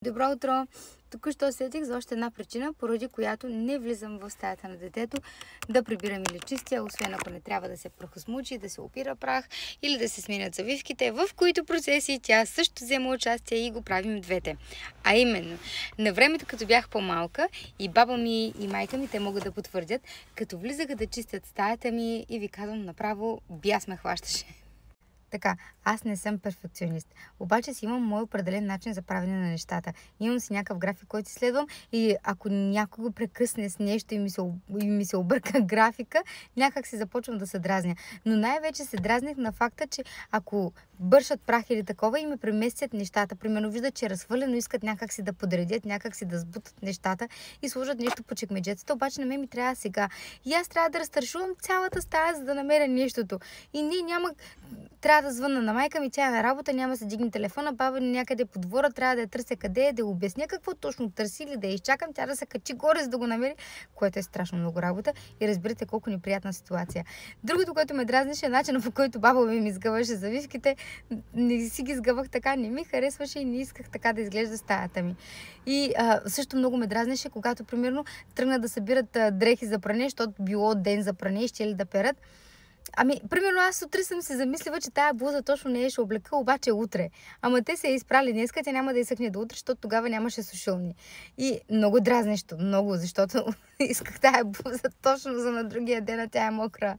Добро утро! Току-що сетих за още една причина, поради която не влизам в стаята на детето да прибирам или чистия, освен ако не трябва да се прахосмучи, да се опира прах или да се сменят завивките, в които процеси тя също взема участие и го правим двете. А именно, на времето като бях по-малка и баба ми и майка ми, те могат да потвърдят, като влизаха да чистят стаята ми и ви казвам направо, бяс ме хващаше. Така, аз не съм перфекционист, обаче си имам мой определен начин за правене на нещата. Имам си някакъв график, който следвам и ако някой го прекъсне с нещо и ми се обърка графика, някак си започвам да се дразня. Но най-вече се дразних на факта, че ако бършат прах или такова и ме преместят нещата, примерно виждат, че е разхвърлено, искат някак си да подредят, някак си да сбутат нещата и сложат нещо по чекмеджетата, обаче на мен ми трябва сега. И аз трябва да разтършувам цялата стая, за да намеря нещото. И трябва да звънна на майка ми, тя е на работа, няма да се дигне телефона, баба някъде по двора, трябва да я търся къде е, да я обясня какво точно търси или да я изчакам, тя да се качи горе, за да го намери, което е страшно много работа и разберете колко неприятна ситуация. Другото, което ме дразнеше, е начинът, по който баба ми изгъваше завивките, не си ги сгъвах така, не ми харесваше и не исках така да изглежда стаята ми. И също много ме дразнеше, когато примерно тръгна да събират дрехи за пране, защото било ден за пране, ще ли да перат. Примерно аз утре съм се замислила, че тая блуза точно не ще облека, обаче утре. Ама те се е изпрали днеска, тя няма да изсъхне до утре, защото тогава нямаше сушилни. И много дразнещо, много, защото исках тая блуза точно за на другия ден, а тя е мокра.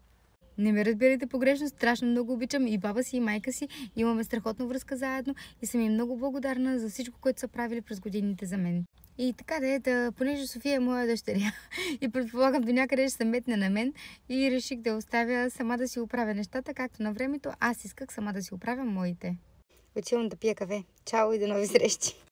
Не ме разберете погрешно, страшно много обичам и баба си, и майка си. Имаме страхотна връзка заедно и съм им много благодарна за всичко, което са правили през годините за мен. И така понеже София е моя дъщеря и предполагам до някъде ще се метне на мен и реших да оставя сама да си оправя нещата, както на времето аз исках сама да си оправя моите. Отивам да пия кафе. Чао и до нови срещи!